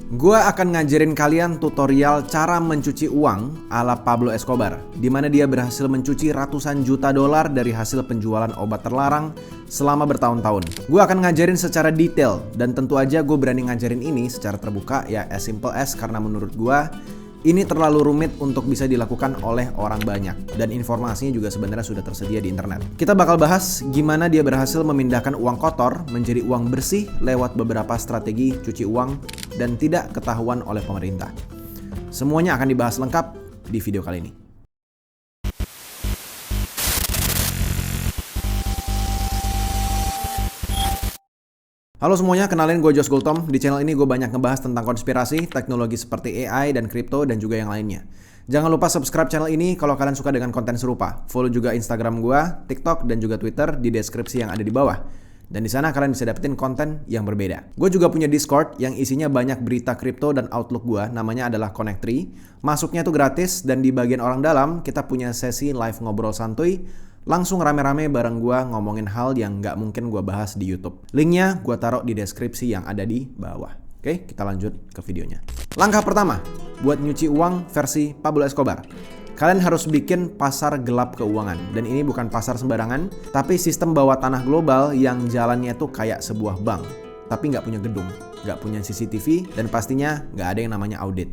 Gua akan ngajarin kalian tutorial cara mencuci uang ala Pablo Escobar, di mana dia berhasil mencuci ratusan juta dolar dari hasil penjualan obat terlarang selama bertahun-tahun. Gua akan ngajarin secara detail, dan tentu aja gue berani ngajarin ini secara terbuka ya as simple as, karena menurut gua ini terlalu rumit untuk bisa dilakukan oleh orang banyak, dan informasinya juga sebenarnya sudah tersedia di internet. Kita bakal bahas gimana dia berhasil memindahkan uang kotor menjadi uang bersih lewat beberapa strategi cuci uang dan tidak ketahuan oleh pemerintah. Semuanya akan dibahas lengkap di video kali ini. Halo semuanya, kenalin gue Josh Gultom. Di channel ini gue banyak ngebahas tentang konspirasi, teknologi seperti AI dan kripto dan juga yang lainnya. Jangan lupa subscribe channel ini kalau kalian suka dengan konten serupa. Follow juga Instagram gue, TikTok dan juga Twitter di deskripsi yang ada di bawah. Dan di sana kalian bisa dapetin konten yang berbeda. Gue juga punya Discord yang isinya banyak berita kripto dan outlook gue, namanya adalah Connect3. Masuknya tuh gratis, dan di bagian orang dalam kita punya sesi live ngobrol santuy, langsung rame-rame bareng gue ngomongin hal yang gak mungkin gue bahas di YouTube. Linknya gue taruh di deskripsi yang ada di bawah. Oke, kita lanjut ke videonya. Langkah pertama, buat nyuci uang versi Pablo Escobar. Kalian harus bikin pasar gelap keuangan. Dan ini bukan pasar sembarangan, tapi sistem bawah tanah global yang jalannya tuh kayak sebuah bank. Tapi gak punya gedung, gak punya CCTV, dan pastinya gak ada yang namanya audit.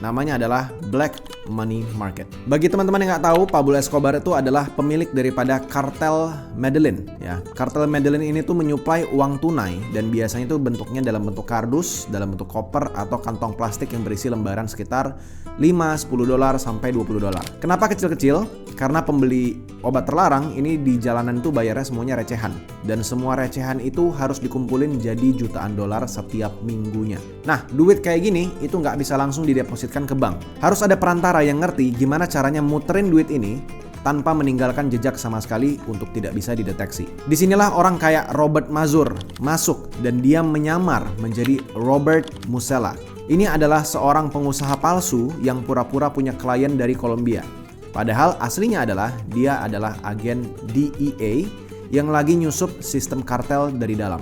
Namanya adalah Black Money Market. Bagi teman-teman yang nggak tahu, Pablo Escobar itu adalah pemilik daripada kartel Medellin. Ya, kartel Medellin ini tuh menyuplai uang tunai, dan biasanya itu bentuknya dalam bentuk kardus, dalam bentuk koper atau kantong plastik yang berisi lembaran sekitar 5, 10 dolar sampai 20 dolar. Kenapa kecil-kecil? Karena pembeli obat terlarang ini di jalanan itu bayarnya semuanya recehan, dan semua recehan itu harus dikumpulin jadi jutaan dolar setiap minggunya. Nah, duit kayak gini itu nggak bisa langsung didepositkan ke bank. Harus ada perantara yang ngerti gimana caranya muterin duit ini tanpa meninggalkan jejak sama sekali untuk tidak bisa dideteksi. Disinilah orang kayak Robert Mazur masuk, dan dia menyamar menjadi Robert Musella. Ini adalah seorang pengusaha palsu yang pura-pura punya klien dari Kolombia. Padahal aslinya adalah dia adalah agen DEA yang lagi nyusup sistem kartel dari dalam.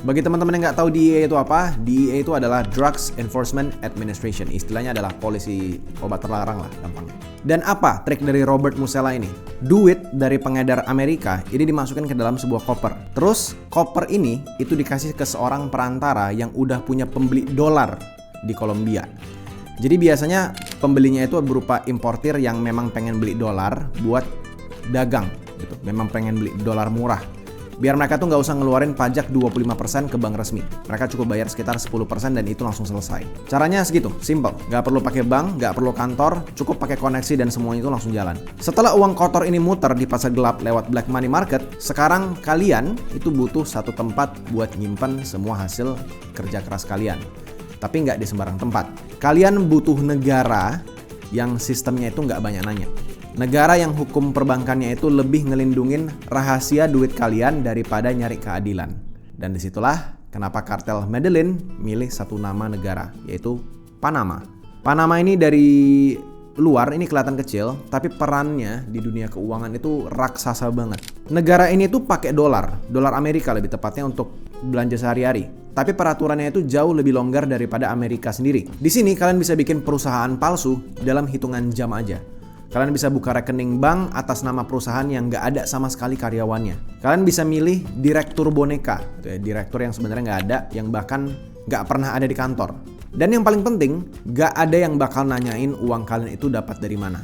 Bagi teman-teman yang nggak tahu DEA itu apa, DEA itu adalah Drugs Enforcement Administration. Istilahnya adalah polisi obat terlarang lah gampangnya. Dan apa trik dari Robert Musella ini? Duit dari pengedar Amerika ini dimasukkan ke dalam sebuah koper. Terus koper ini itu dikasih ke seorang perantara yang udah punya pembeli dolar di Kolombia. Jadi biasanya pembelinya itu berupa importir yang memang pengen beli dolar buat dagang gitu. Memang pengen beli dolar murah. Biar mereka tuh nggak usah ngeluarin pajak 25% ke bank resmi. Mereka cukup bayar sekitar 10% dan itu langsung selesai. Caranya segitu, simple. Nggak perlu pakai bank, nggak perlu kantor, cukup pakai koneksi dan semuanya itu langsung jalan. Setelah uang kotor ini muter di pasar gelap lewat black money market, sekarang kalian itu butuh satu tempat buat nyimpen semua hasil kerja keras kalian. Tapi nggak di sembarang tempat. Kalian butuh negara yang sistemnya itu nggak banyak nanya. Negara yang hukum perbankannya itu lebih ngelindungin rahasia duit kalian daripada nyari keadilan. Dan disitulah kenapa kartel Medellin milih satu nama negara, yaitu Panama. Panama ini dari luar ini kelihatan kecil, tapi perannya di dunia keuangan itu raksasa banget. Negara ini tuh pakai dolar Amerika lebih tepatnya untuk belanja sehari-hari. Tapi peraturannya itu jauh lebih longgar daripada Amerika sendiri. Di sini kalian bisa bikin perusahaan palsu dalam hitungan jam aja. Kalian bisa buka rekening bank atas nama perusahaan yang nggak ada sama sekali karyawannya. Kalian bisa milih direktur boneka, direktur yang sebenarnya nggak ada, yang bahkan nggak pernah ada di kantor. Dan yang paling penting, nggak ada yang bakal nanyain uang kalian itu dapat dari mana.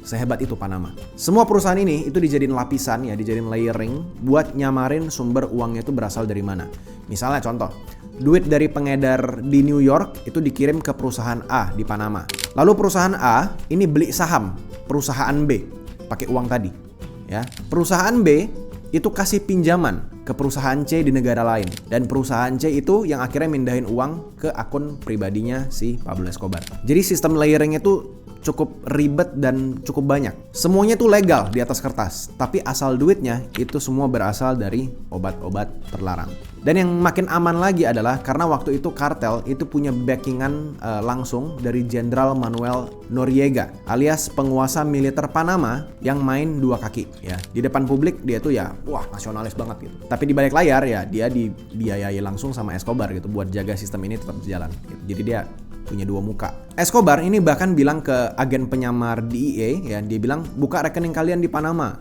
Sehebat itu Panama. Semua perusahaan ini itu dijadiin lapisan ya, dijadiin layering buat nyamarin sumber uangnya itu berasal dari mana. Misalnya contoh, duit dari pengedar di New York itu dikirim ke perusahaan A di Panama. Lalu perusahaan A ini beli saham perusahaan B pakai uang tadi. Ya, perusahaan B itu kasih pinjaman ke perusahaan C di negara lain, dan perusahaan C itu yang akhirnya mindahin uang ke akun pribadinya si Pablo Escobar. Jadi sistem layering itu cukup ribet dan cukup banyak. Semuanya tuh legal di atas kertas, tapi asal duitnya itu semua berasal dari obat-obat terlarang. Dan yang makin aman lagi adalah karena waktu itu kartel itu punya backingan langsung dari Jenderal Manuel Noriega alias penguasa militer Panama yang main dua kaki ya. Di depan publik dia tuh ya wah nasionalis banget gitu. Tapi di balik layar ya dia dibiayai langsung sama Escobar gitu buat jaga sistem ini tetap berjalan gitu. Jadi dia punya dua muka. Escobar ini bahkan bilang ke agen penyamar DEA, ya, dia bilang buka rekening kalian di Panama.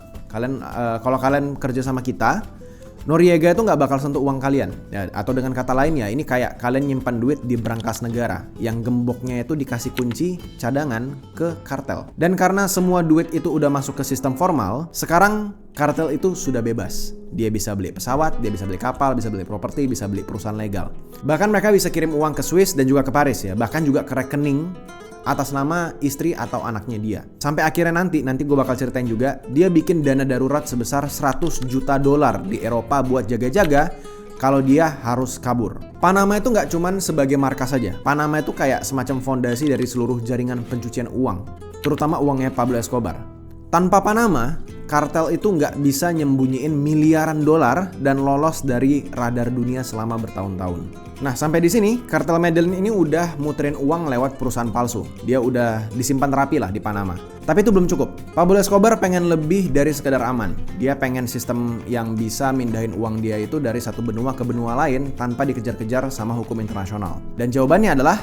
Kalau kalian kerja sama kita, Noriega itu nggak bakal sentuh uang kalian, ya, atau dengan kata lain ya, ini kayak kalian nyimpan duit di brankas negara yang gemboknya itu dikasih kunci cadangan ke kartel. Dan karena semua duit itu udah masuk ke sistem formal, sekarang kartel itu sudah bebas. Dia bisa beli pesawat, dia bisa beli kapal, bisa beli properti, bisa beli perusahaan legal. Bahkan mereka bisa kirim uang ke Swiss dan juga ke Paris ya, bahkan juga ke rekening atas nama istri atau anaknya dia. Sampai akhirnya nanti gue bakal ceritain juga, dia bikin dana darurat sebesar $100 juta di Eropa buat jaga-jaga kalau dia harus kabur. Panama itu nggak cuman sebagai markas saja. Panama itu kayak semacam fondasi dari seluruh jaringan pencucian uang, terutama uangnya Pablo Escobar. Tanpa Panama, kartel itu nggak bisa nyembunyiin miliaran dolar dan lolos dari radar dunia selama bertahun-tahun. Nah, sampai di sini, kartel Medellin ini udah muterin uang lewat perusahaan palsu. Dia udah disimpan rapi lah di Panama. Tapi itu belum cukup. Pablo Escobar pengen lebih dari sekedar aman. Dia pengen sistem yang bisa mindahin uang dia itu dari satu benua ke benua lain tanpa dikejar-kejar sama hukum internasional. Dan jawabannya adalah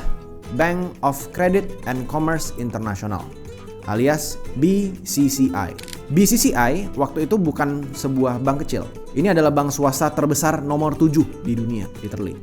Bank of Credit and Commerce International, alias BCCI. BCCI waktu itu bukan sebuah bank kecil. Ini adalah bank swasta terbesar nomor 7 di dunia, literally.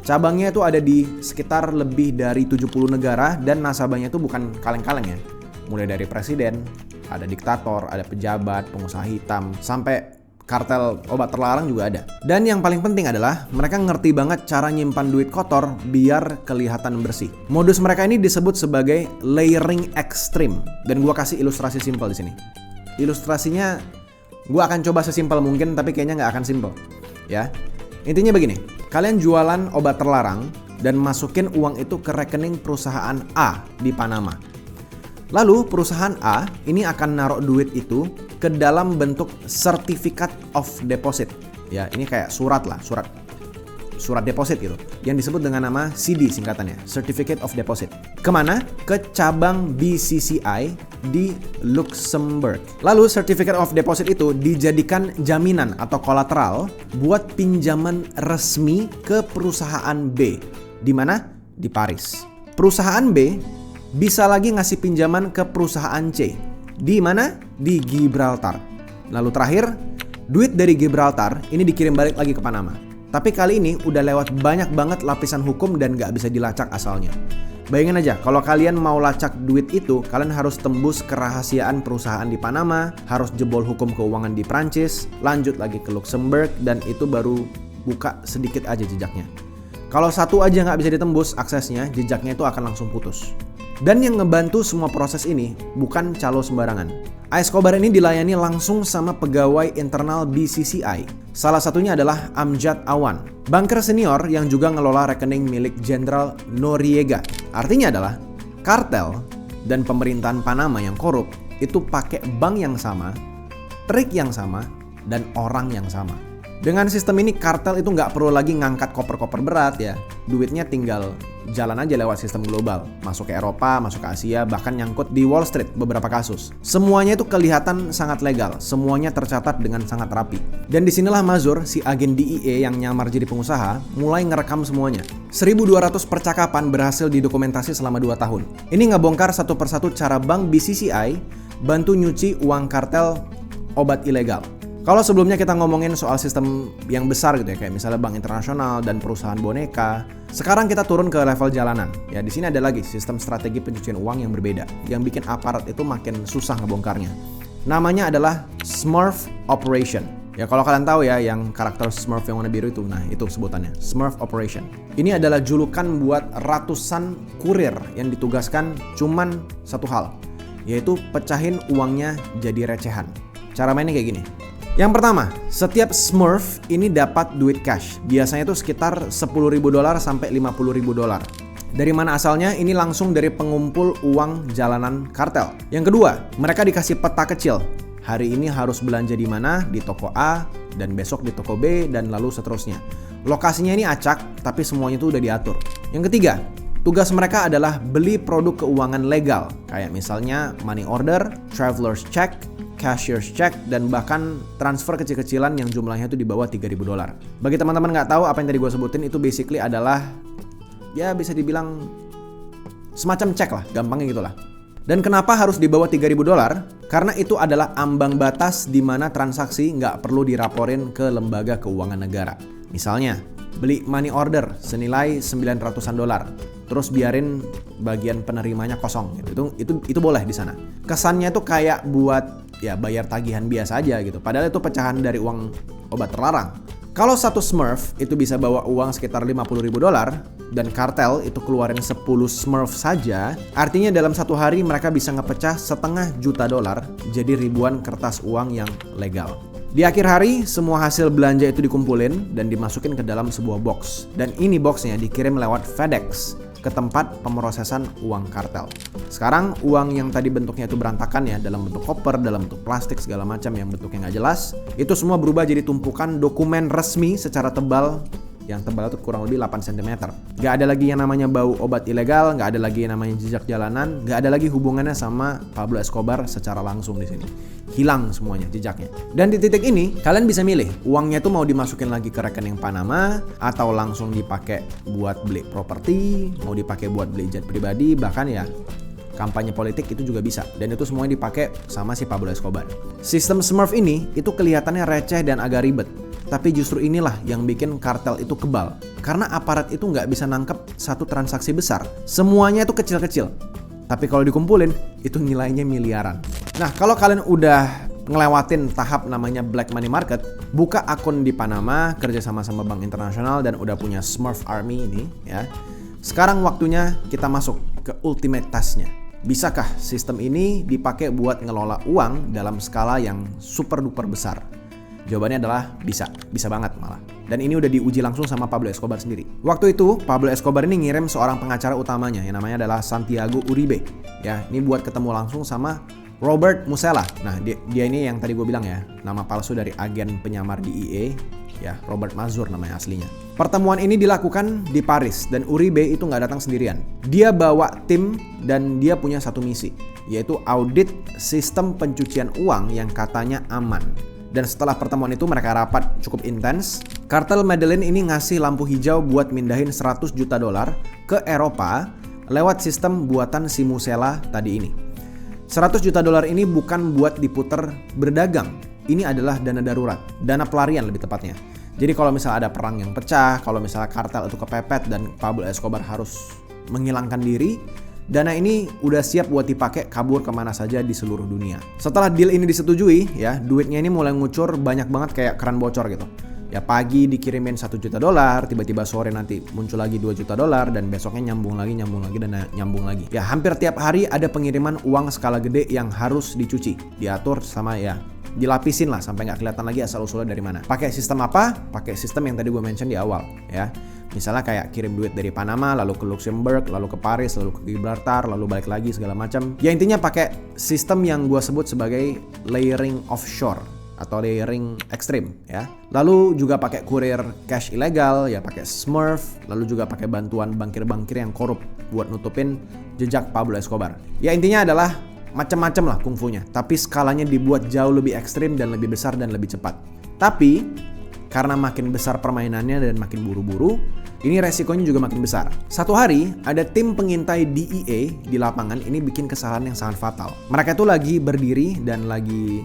Cabangnya itu ada di sekitar lebih dari 70 negara dan nasabahnya itu bukan kaleng-kaleng ya. Mulai dari presiden, ada diktator, ada pejabat, pengusaha hitam, sampai kartel obat terlarang juga ada. Dan yang paling penting adalah mereka ngerti banget cara nyimpan duit kotor biar kelihatan bersih. Modus mereka ini disebut sebagai layering extreme. Dan gua kasih ilustrasi simpel di sini. Ilustrasinya gua akan coba sesimpel mungkin, tapi kayaknya nggak akan simpel. Ya, intinya begini. Kalian jualan obat terlarang dan masukin uang itu ke rekening perusahaan A di Panama. Lalu perusahaan A ini akan naruh duit itu ke dalam bentuk Certificate of Deposit. Ya, ini kayak surat deposit gitu, yang disebut dengan nama CD singkatannya, Certificate of Deposit. Kemana? Ke cabang BCCI di Luxembourg. Lalu Certificate of Deposit itu dijadikan jaminan atau kolateral buat pinjaman resmi ke perusahaan B. Di mana? Di Paris. Perusahaan B bisa lagi ngasih pinjaman ke perusahaan C. Di mana? Di Gibraltar. Lalu terakhir, duit dari Gibraltar ini dikirim balik lagi ke Panama. Tapi kali ini udah lewat banyak banget lapisan hukum dan gak bisa dilacak asalnya. Bayangin aja, kalau kalian mau lacak duit itu, kalian harus tembus kerahasiaan perusahaan di Panama, harus jebol hukum keuangan di Prancis, lanjut lagi ke Luxembourg, dan itu baru buka sedikit aja jejaknya. Kalau satu aja nggak bisa ditembus aksesnya, jejaknya itu akan langsung putus. Dan yang ngebantu semua proses ini bukan calo sembarangan. Escobar ini dilayani langsung sama pegawai internal BCCI. Salah satunya adalah Amjad Awan, banker senior yang juga ngelola rekening milik Jenderal Noriega. Artinya adalah kartel dan pemerintahan Panama yang korup itu pakai bank yang sama, trik yang sama, dan orang yang sama. Dengan sistem ini kartel itu nggak perlu lagi ngangkat koper-koper berat ya. Duitnya tinggal jalan aja lewat sistem global. Masuk ke Eropa, masuk ke Asia, bahkan nyangkut di Wall Street beberapa kasus. Semuanya itu kelihatan sangat legal. Semuanya tercatat dengan sangat rapi. Dan disinilah Mazur, si agen DEA yang nyamar jadi pengusaha, mulai ngerekam semuanya. 1.200 percakapan berhasil didokumentasi selama 2 tahun. Ini ngebongkar satu persatu cara bank BCCI bantu nyuci uang kartel obat ilegal. Kalau sebelumnya kita ngomongin soal sistem yang besar gitu ya, kayak misalnya bank internasional dan perusahaan boneka, sekarang kita turun ke level jalanan. Ya, di sini ada lagi sistem strategi pencucian uang yang berbeda, yang bikin aparat itu makin susah ngebongkarnya. Namanya adalah Smurf Operation. Ya, kalau kalian tahu ya, yang karakter Smurf yang warna biru itu, nah itu sebutannya, Smurf Operation. Ini adalah julukan buat ratusan kurir yang ditugaskan cuman satu hal, yaitu pecahin uangnya jadi recehan. Cara mainnya kayak gini. Yang pertama, setiap Smurf ini dapat duit cash. Biasanya itu sekitar $10.000 sampai $50.000. Dari mana asalnya? Ini langsung dari pengumpul uang jalanan kartel. Yang kedua, mereka dikasih peta kecil. Hari ini harus belanja di mana? Di toko A, dan besok di toko B, dan lalu seterusnya. Lokasinya ini acak, tapi semuanya itu udah diatur. Yang ketiga, tugas mereka adalah beli produk keuangan legal. Kayak misalnya money order, traveler's check, cashier's check, dan bahkan transfer kecil-kecilan yang jumlahnya itu di bawah $3.000. Bagi teman-teman nggak tahu apa yang tadi gue sebutin, itu basically adalah ya bisa dibilang Semacam cek lah, gampangnya gitulah. Dan kenapa harus di bawah $3.000? Karena itu adalah ambang batas di mana transaksi nggak perlu dilaporin ke lembaga keuangan negara. Misalnya, beli money order senilai $900-an, terus biarin bagian penerimanya kosong gitu. Itu boleh di sana. Kesannya tuh kayak buat ya bayar tagihan biasa aja gitu. Padahal itu pecahan dari uang obat terlarang. Kalau satu Smurf itu bisa bawa uang sekitar $50.000 dan kartel itu keluarin 10 Smurf saja, artinya dalam satu hari mereka bisa ngepecah $500 juta jadi ribuan kertas uang yang legal. Di akhir hari, semua hasil belanja itu dikumpulin dan dimasukin ke dalam sebuah box. Dan ini boxnya dikirim lewat FedEx ke tempat pemrosesan uang kartel. Sekarang uang yang tadi bentuknya itu berantakan ya, dalam bentuk koper, dalam bentuk plastik segala macam yang bentuknya nggak jelas, itu semua berubah jadi tumpukan dokumen resmi secara tebal, yang tebal itu kurang lebih 8 cm. Nggak ada lagi yang namanya bau obat ilegal, nggak ada lagi yang namanya jejak jalanan, nggak ada lagi hubungannya sama Pablo Escobar secara langsung di sini. Hilang semuanya jejaknya. Dan di titik ini, kalian bisa milih uangnya tuh mau dimasukin lagi ke rekening Panama, atau langsung dipakai buat beli properti, mau dipakai buat beli jet pribadi, bahkan ya kampanye politik itu juga bisa. Dan itu semuanya dipakai sama si Pablo Escobar. Sistem Smurf ini itu kelihatannya receh dan agak ribet. Tapi justru inilah yang bikin kartel itu kebal. Karena aparat itu nggak bisa nangkep satu transaksi besar. Semuanya itu kecil-kecil. Tapi kalau dikumpulin, itu nilainya miliaran. Nah, kalau kalian udah ngelewatin tahap namanya black money market, buka akun di Panama, kerja sama bank internasional, dan udah punya Smurf Army ini, ya. Sekarang waktunya kita masuk ke ultimate task-nya. Bisakah sistem ini dipakai buat ngelola uang dalam skala yang super duper besar? Jawabannya adalah bisa banget malah. Dan ini udah diuji langsung sama Pablo Escobar sendiri. Waktu itu, Pablo Escobar ini ngirim seorang pengacara utamanya yang namanya adalah Santiago Uribe. Ya, ini buat ketemu langsung sama Robert Musella. Nah, dia ini yang tadi gue bilang ya, nama palsu dari agen penyamar DEA, ya, Robert Mazur namanya aslinya. Pertemuan ini dilakukan di Paris dan Uribe itu nggak datang sendirian. Dia bawa tim dan dia punya satu misi, yaitu audit sistem pencucian uang yang katanya aman. Dan setelah pertemuan itu mereka rapat cukup intens. Kartel Medellin ini ngasih lampu hijau buat mindahin $100 juta ke Eropa lewat sistem buatan si Musella tadi ini. $100 juta ini bukan buat diputer berdagang. Ini adalah dana darurat, dana pelarian lebih tepatnya. Jadi kalau misalnya ada perang yang pecah, kalau misalnya kartel itu kepepet dan Pablo Escobar harus menghilangkan diri, dana ini udah siap buat dipakai kabur kemana saja di seluruh dunia. Setelah deal ini disetujui, ya, duitnya ini mulai ngucur banyak banget kayak keran bocor gitu. Ya, pagi dikirimin $1 juta, tiba-tiba sore nanti muncul lagi $2 juta, dan besoknya nyambung lagi, dan nyambung lagi. Ya, hampir tiap hari ada pengiriman uang skala gede yang harus dicuci, diatur sama ya, dilapisin lah sampai nggak kelihatan lagi asal-usulnya dari mana. Pakai sistem apa? Pakai sistem yang tadi gue mention di awal, ya. Misalnya kayak kirim duit dari Panama, lalu ke Luxembourg, lalu ke Paris, lalu ke Gibraltar, lalu balik lagi segala macam. Ya intinya pakai sistem yang gue sebut sebagai layering offshore atau layering ekstrim, ya. Lalu juga pakai kurir cash ilegal, ya pakai Smurf, lalu juga pakai bantuan bankir-bankir yang korup buat nutupin jejak Pablo Escobar. Ya intinya adalah macam-macam lah kungfunya, tapi skalanya dibuat jauh lebih ekstrim dan lebih besar dan lebih cepat. Tapi karena makin besar permainannya dan makin buru-buru, ini resikonya juga makin besar. Satu hari, ada tim pengintai DEA di lapangan ini bikin kesalahan yang sangat fatal. Mereka itu lagi berdiri dan lagi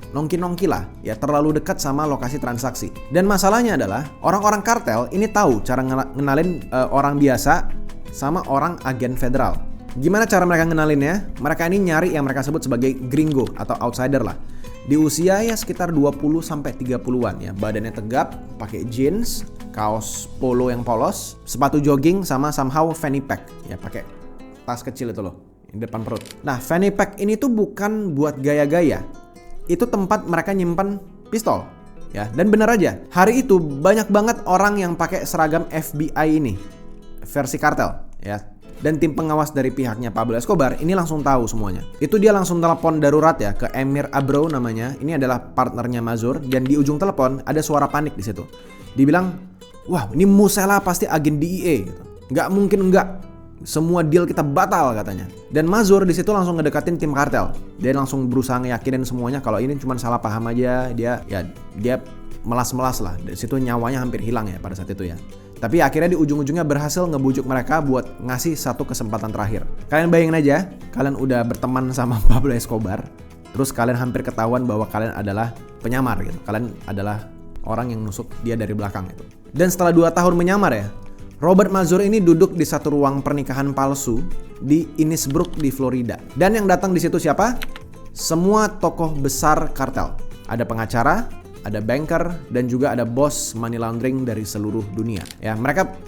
nongki-nongki lah, ya terlalu dekat sama lokasi transaksi. Dan masalahnya adalah, orang-orang kartel ini tahu cara ngenalin orang biasa sama orang agen federal. Gimana cara mereka ngenalinnya? Mereka ini nyari yang mereka sebut sebagai gringo atau outsider lah. Di usia ya sekitar 20-30an ya, badannya tegap, pakai jeans, kaos polo yang polos, sepatu jogging sama somehow fanny pack, ya pakai tas kecil itu loh, yang depan perut. Nah, fanny pack ini tuh bukan buat gaya-gaya. Itu tempat mereka nyimpan pistol, ya. Dan bener aja, hari itu banyak banget orang yang pakai seragam FBI ini, versi kartel, ya. Dan tim pengawas dari pihaknya Pablo Escobar ini langsung tahu semuanya. Itu dia langsung telepon darurat ya ke Emir Abreu namanya. Ini adalah partnernya Mazur, dan di ujung telepon ada suara panik di situ. Dibilang, wah ini Musella pasti agen DEA. Gitu. Nggak mungkin enggak. Semua deal kita batal katanya. Dan Mazur di situ langsung ngedekatin tim kartel. Dia langsung berusaha ngeyakinin semuanya kalau ini cuma salah paham aja. Dia melas-melas lah. Dari situ nyawanya hampir hilang ya pada saat itu ya. Tapi akhirnya di ujung-ujungnya berhasil ngebujuk mereka buat ngasih satu kesempatan terakhir. Kalian bayangin aja, kalian udah berteman sama Pablo Escobar, terus kalian hampir ketahuan bahwa kalian adalah penyamar gitu. Kalian adalah orang yang nusuk dia dari belakang gitu. Dan setelah 2 tahun menyamar ya, Robert Mazur ini duduk di satu ruang pernikahan palsu di Innisbrook di Florida. Dan yang datang di situ siapa? Semua tokoh besar kartel. Ada pengacara, ada banker, dan juga ada bos money laundering dari seluruh dunia. Ya,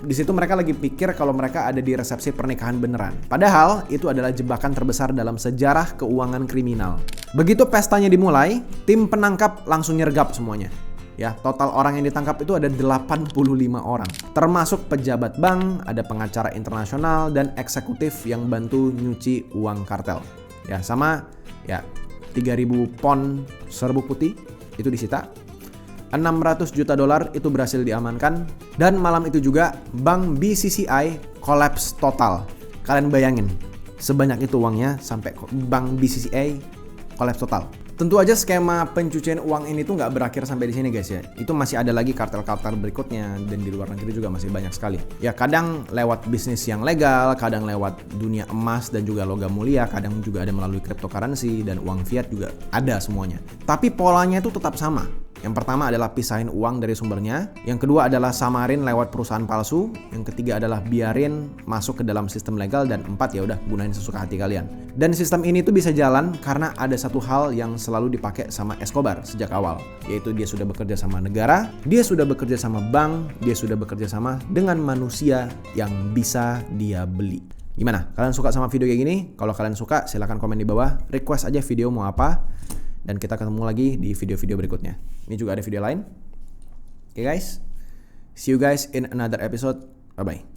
di situ mereka lagi pikir kalau mereka ada di resepsi pernikahan beneran. Padahal itu adalah jebakan terbesar dalam sejarah keuangan kriminal. Begitu pestanya dimulai, tim penangkap langsung nyergap semuanya. Ya, total orang yang ditangkap itu ada 85 orang. Termasuk pejabat bank, ada pengacara internasional, dan eksekutif yang bantu nyuci uang kartel. Ya, sama ya 3.000 pon serbuk putih itu disita. 600 juta dolar itu berhasil diamankan. Dan malam itu juga bank BCCI collapse total. Kalian bayangin, sebanyak itu uangnya sampai bank BCCI collapse total. Tentu aja skema pencucian uang ini tuh nggak berakhir sampai di sini guys ya. Itu masih ada lagi kartel-kartel berikutnya, dan di luar negeri juga masih banyak sekali. Ya kadang lewat bisnis yang legal, kadang lewat dunia emas dan juga logam mulia, kadang juga ada melalui cryptocurrency dan uang fiat juga ada semuanya. Tapi polanya itu tetap sama. Yang pertama adalah pisahin uang dari sumbernya. Yang kedua adalah samarin lewat perusahaan palsu. Yang ketiga adalah biarin masuk ke dalam sistem legal. Dan 4 ya udah gunain sesuka hati kalian. Dan sistem ini tuh bisa jalan karena ada satu hal yang selalu dipakai sama Escobar sejak awal. Yaitu dia sudah bekerja sama negara, dia sudah bekerja sama bank, dia sudah bekerja sama dengan manusia yang bisa dia beli. Gimana? Kalian suka sama video kayak gini? Kalau kalian suka silahkan komen di bawah. Request aja video mau apa. Dan kita ketemu lagi di video-video berikutnya. Ini juga ada video lain. Oke guys, see you guys in another episode. Bye-bye.